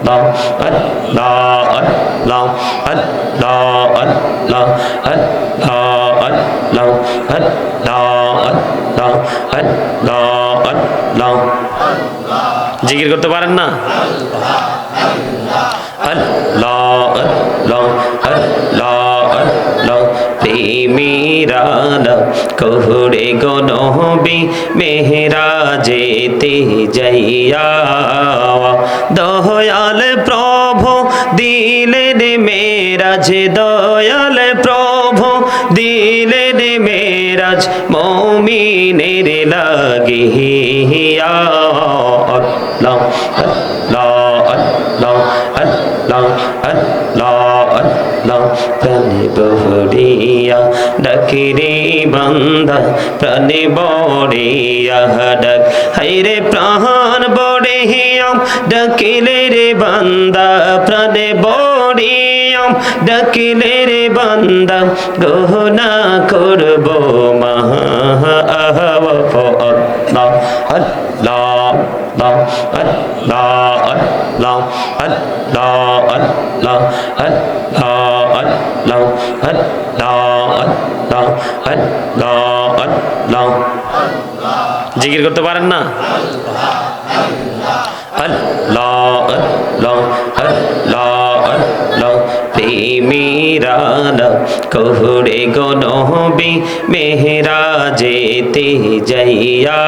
আল্লাহ আল্লাহ আল্লাহ আল্লাহ আল্লাহ আল্লাহ আল্লাহ আল্লাহ আল্লাহ আল্লাহ জিকির করতে পারেন না আল্লাহ আল্লাহ আল্লাহ আল্লাহ প্রেমিরানা কোহরে গো নবী মেহরাজেতে যাইয়া দয়াল প্রভু দিলেন মেরাজ দয়াল প্রভু দিলেন মেরাজ মুমিনের লাগিয়া আল্লাহ আল্লাহ আল্লাহ আল্লাহ আল্লাহ আল্লাহ প্রাণে বড়িয়া ডাকিরে বান্দা প্রাণে বড়িয়া ডাক হাইরে প্রাণ বড়িয়া ডাকিলে রে বান্দা প্রাণে বড়িয়া ডাকিলে রে বান্দা গহনা করব মহা আল্লাহ আল্লাহ আল্লাহ আল্লাহ আল্লাহ আল্লাহ আল্লাহ আল্লাহ আল্লাহ আল্লাহ আল্লাহ আল্লাহ জিকির করতে পারেন না আল্লাহ আল্লাহ আল্লাহ আল্লাহ প্রেমিরানা কোহরে গো নবী মেহরাজেতে যাইয়া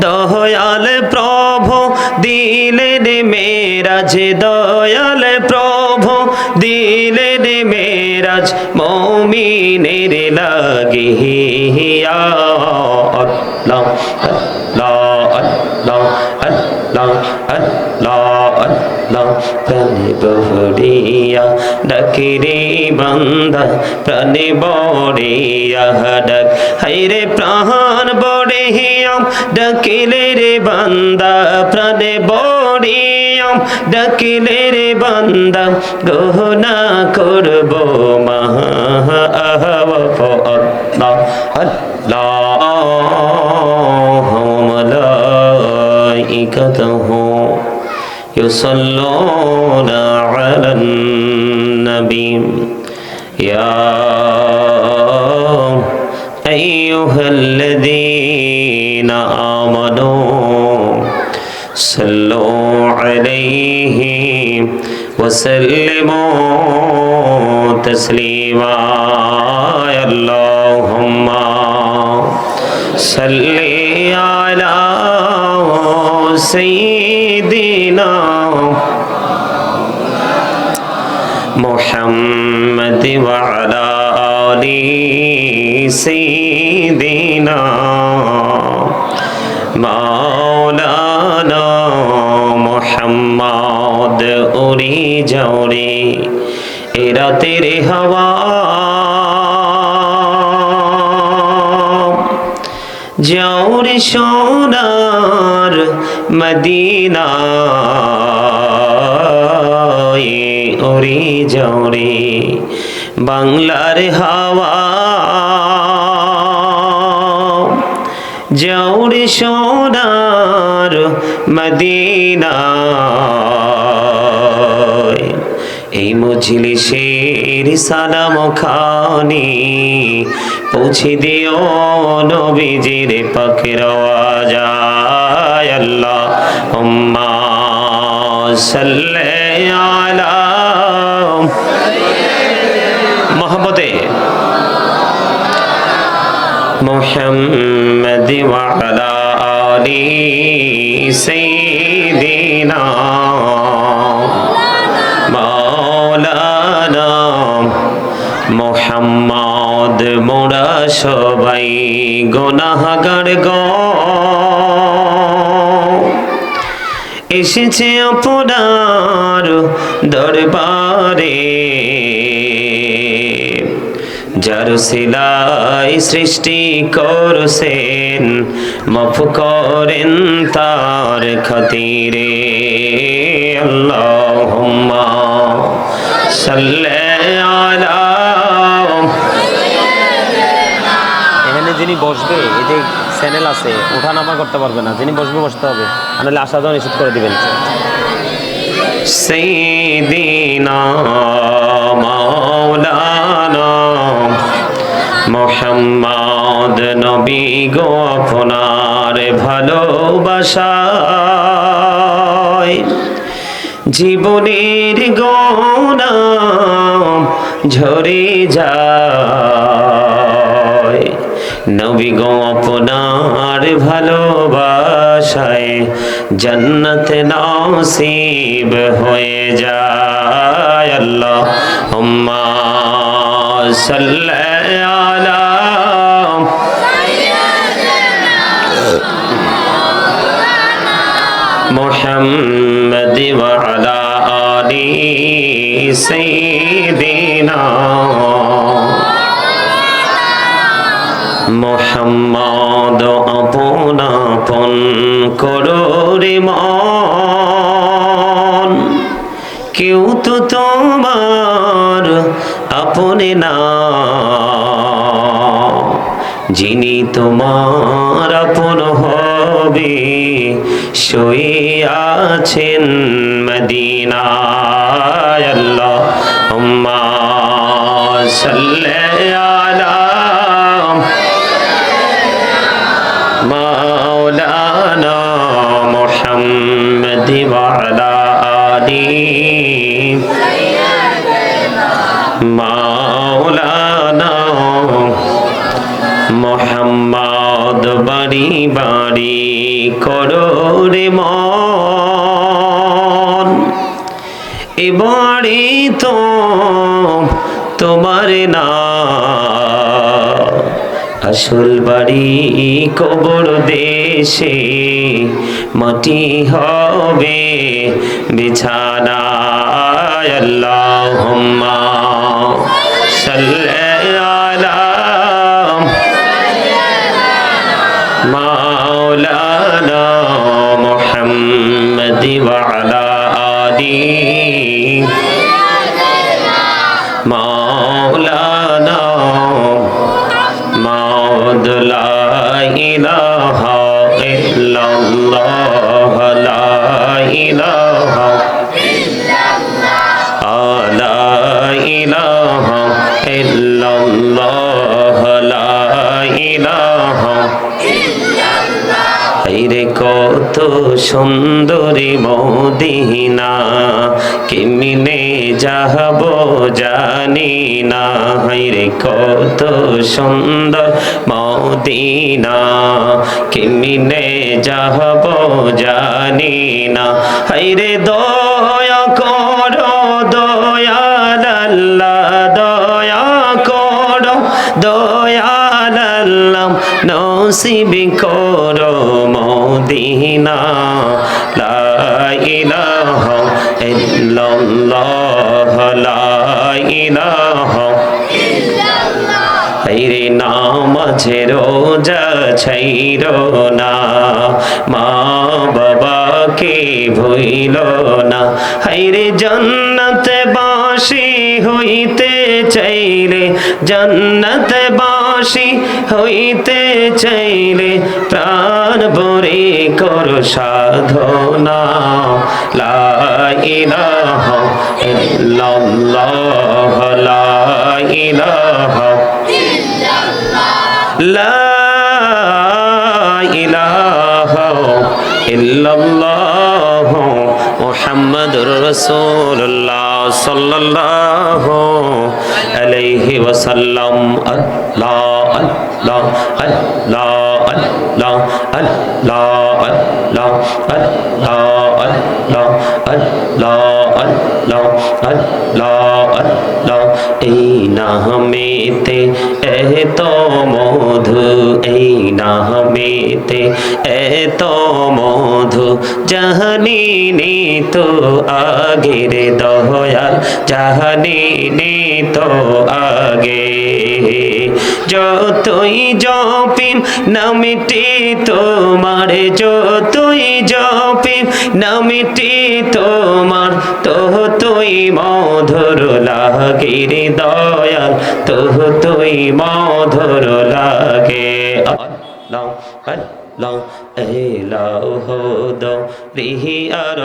দয়াল প্রভু দিলেন মেরাজ দয়াল প্রভু দিলেন মেরাজ মুমিনের লাগিয়া আল্লাহ আল্লাহ আল্লাহ আল্লাহ আল্লাহ আল্লাহ প্রাণে বড়িয়া ডাকিরে বান্দা প্রাণে বড়িয়া ডাক হাইরে প্রাণ বড়িয়া ডাকিলে রে বান্দা প্রাণে বড়িয়া ডাকিলে রে বান্দা গহনা করব মহা আল্লাহ আল্লাহ মালাইকাতুহু يصلون على النبي يا أيها الذين آمنوا صلوا عليه وسلموا تسليما اللهم صل على سيدنا محمد وعلى آل سيدنا مولانا محمد उड़ी जाओरे एरा तेरे हवा जाओरे सोनार मदीना उड़ी जाओरे बांग्लार हवा जाओरे सोनार मदीना এই মজলিসের সালাম খানি পৌঁছে দিও নবীজির পাকের আওয়াজ আল্লাহুম্মা সাল্লি আলা মোহাম্মদে মুহাম্মদ ওয়া আলা আলি সাইয়্যিদিনা মোহাম্মদ মোরা সবাই গুনাহগার গো এসেছে আপনার দরবারে যার সিলাই সৃষ্টি করছেন মাফ করেন তার খাতিরে আল্লাহুম্মা সাল্লি আলা এখানে যিনি বসবে এতে চ্যানেল আছে ওঠানামা করতে পারবে না যিনি বসবে বসতে হবে নাহলে আসা যাওয়া নিষেধ করে দিবেন সাইয়্যিদিনা মাওলানা মুহাম্মদ নবী গো আপনার ভালোবাসায় জীবনের গোনা ঝরে যায় নবী গো আপনার ভালোবাসায় জান্নাত নসিব হয়ে যায় আল্লাহুম্মা সাল্লি আলা মুহাম্মদ ওয়া আলা আলি সাইয়্যিদিনা মুহাম্মদ আপন আপন করো রে মন কেউ তো তোমার আপনে না যিনি তোমার আপন হবে শুয়ে আছেন মদিনায় আল্লাহুম্মা সাল্লি আলা মাওলানা মুহাম্মদ ওয়া আলা আলি মাওলানা মুহাম্মদ বাড়ি বাড়ি করো রে মন এবারে তো তোমার না আসল বাড়ি কবর দেশে মাটি হবে বিছানা আল্লাহুম্মা সাল্লি আলা মাওলানা মুহাম্মদ ওয়া আলা আলি মাওলানা মাওদ লা ইলাহা ইল্লাল্লাহ লা ইলাহা ইল্লাল্লাহ লা ইলাহা ইল্লাল্লাহ লা ইলাহা হায়রে কত সুন্দরী মদিনা কেমনে যাব জানি না হায়রে কত সুন্দর মদিনা কেমনে যাব জানি না হায়রে দয়া করো দয়াল আল্লাহ দয়া করো দয়াল আল্লাহ নসিব করো মদিনা লা ইলাহা ইল্লাল্লাহ লা ইলাহা ইল্লাল্লাহ হায়রে নামাজে রোজা ছাইরো না মা বাবাকে ভুইলো না হায়রে জান্নাতে বাসী হইতে চাইলে জান্নাতে বাসী হইতে চাইলে প্রাণ ভরে করো সাধনা লা ইলাহা ইল্লাল্লাহ লা ইলাহা ইল্লাল্লাহ লা ইলাহা ইল্লাল্লাহ মুহাম্মাদুর রাসূলুল্লাহ সাল্লাল্লাহু আলাইহি ওয়াসাল্লাম আল্লাহ আল্লাহ আল্লাহ আল্লাহ আল্লাহ আল্লাহ আল্লাহ আল্লাহ আল্লাহ আল্লাহ আল্লাহ আল্লাহ এই নামেতে এত মধু এই নামেতে এত মধু জাহানিনি তো আগের দয়াল জাহানিনি তো আগে যতই জপিম নামটি তোমার যতই জপিম নামটি তোমার ততই মধুর লাগে রে দয়াল ততই মধুর লাগে আল্লাহ আল্লাহ এলাহ দো রিহি আর